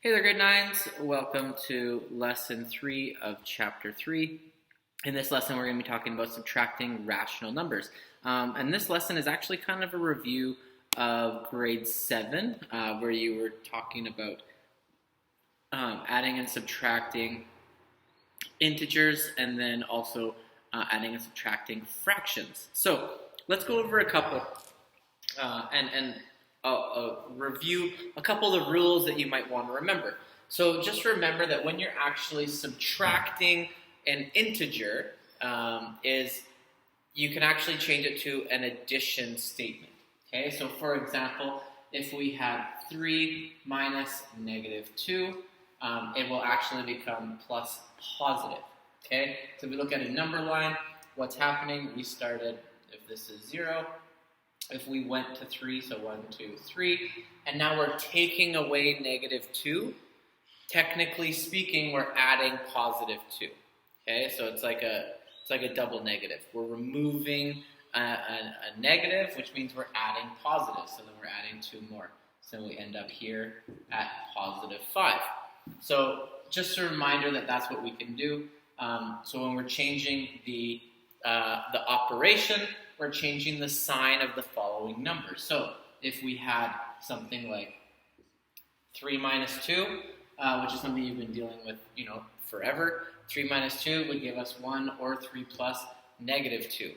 Hey there, grade nines. Welcome to lesson 3 of chapter 3. In this lesson, we're going to be talking about subtracting rational numbers. And this lesson is actually kind of a review of grade 7, where you were talking about adding and subtracting integers and then also adding and subtracting fractions. So let's go over a couple and review a couple of the rules that you might want to remember. So just remember that when you're actually subtracting an integer, is you can actually change it to an addition statement. Okay, so for example, if we had 3 minus negative 2, it will actually become plus positive. Okay, so if we look at a number line, what's happening? We started, if this is 0, if we went to 3, so 1, 2, 3, and now we're taking away negative 2, technically speaking, we're adding positive 2. Okay, so it's like a double negative. We're removing a negative, which means we're adding positive, so then we're adding 2 more. So we end up here at positive 5. So just a reminder that that's what we can do. So when we're changing the operation, we're changing the sign of the following numbers. So if we had something like 3 minus 2, which is something you've been dealing with, forever, 3 minus 2 would give us 1, or 3 plus negative 2.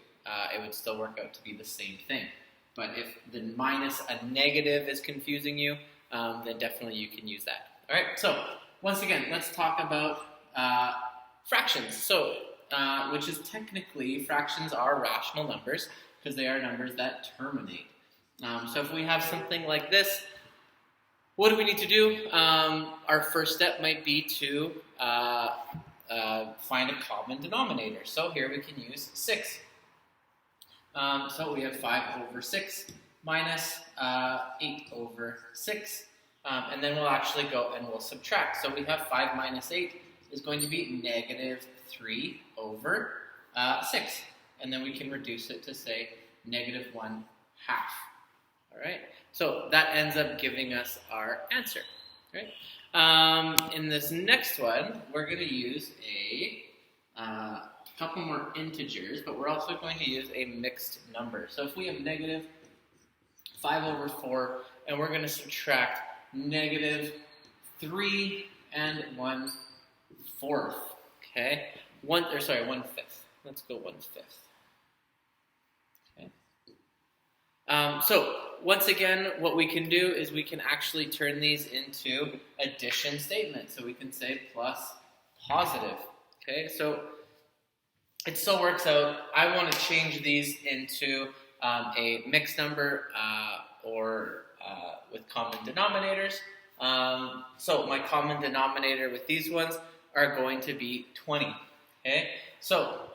It would still work out to be the same thing. But if the minus a negative is confusing you, then definitely you can use that. All right, so once again, let's talk about fractions. So which is technically, fractions are rational numbers because they are numbers that terminate. So if we have something like this, what do we need to do? Our first step might be to find a common denominator. So here we can use 6. So we have 5 over 6 minus 8 over 6. And then we'll actually go and we'll subtract. So we have 5 minus 8 is going to be negative 3 over 6. And then we can reduce it to, say, negative 1/2. All right? So that ends up giving us our answer. Right? In this next one, we're going to use a couple more integers, but we're also going to use a mixed number. So if we have negative 5 over 4, and we're going to subtract negative 3 and 1/4. Okay, 1/5. Let's go 1/5. Okay. So once again, what we can do is we can actually turn these into addition statements. So we can say plus positive. Okay, so it still works out. I want to change these into a mixed number or with common denominators. So my common denominator with these ones are going to be 20. Okay, so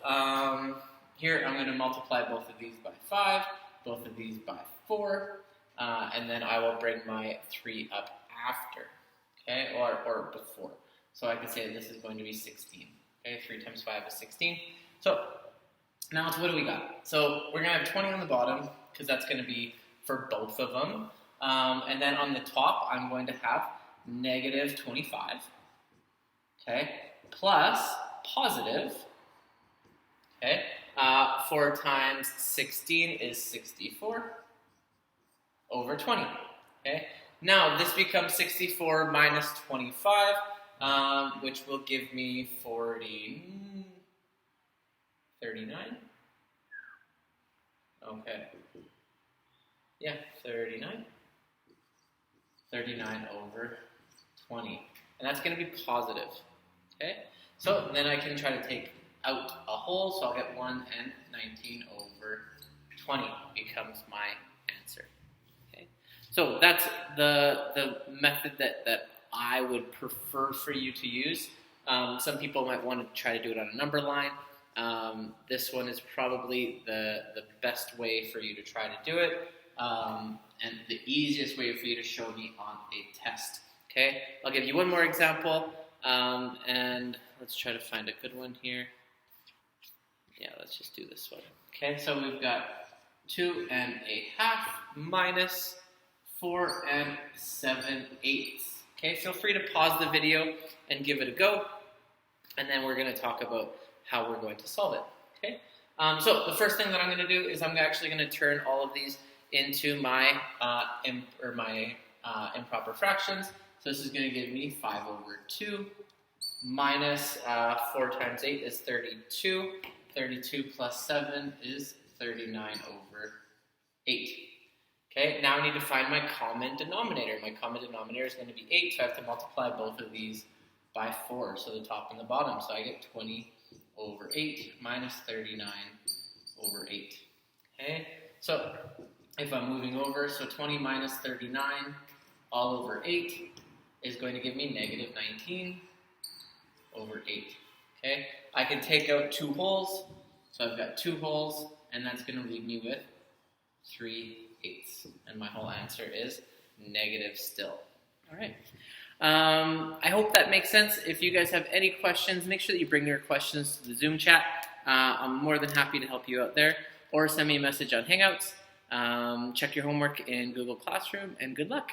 here I'm going to multiply both of these by 5, both of these by 4, and then I will bring my 3 up after, okay, or before. So I can say this is going to be 16. Okay, 3 times 5 is 16. So now what do we got? So we're going to have 20 on the bottom because that's going to be for both of them. And then on the top, I'm going to have negative 25. Okay, plus positive, okay, 4 times 16 is 64 over 20, okay. Now, this becomes 64 minus 25, which will give me 39, okay, yeah, 39 over 20, and that's going to be positive. Okay, so then I can try to take out a whole, so I'll get 1, and 19 over 20 becomes my answer. Okay, so that's the method that I would prefer for you to use. Some people might want to try to do it on a number line. This one is probably the best way for you to try to do it, and the easiest way for you to show me on a test. Okay, I'll give you one more example. And let's try to find a good one here. Yeah, let's just do this one. Okay, so we've got 2 1/2 minus 4 7/8. Okay, feel free to pause the video and give it a go, and then we're going to talk about how we're going to solve it. Okay, so the first thing that I'm going to do is I'm actually going to turn all of these into my improper fractions. So this is going to give me 5 over 2 minus 4 times 8 is 32. 32 plus 7 is 39 over 8. Okay, now I need to find my common denominator. My common denominator is going to be 8, so I have to multiply both of these by 4, so the top and the bottom. So I get 20 over 8 minus 39 over 8. Okay, so if I'm moving over, so 20 minus 39 all over 8 is going to give me negative 19 over 8. Okay, I can take out 2 wholes, so I've got 2 wholes, and that's going to leave me with 3/8. And my whole answer is negative still. All right. I hope that makes sense. If you guys have any questions, make sure that you bring your questions to the Zoom chat. I'm more than happy to help you out there. Or send me a message on Hangouts. Check your homework in Google Classroom, and good luck.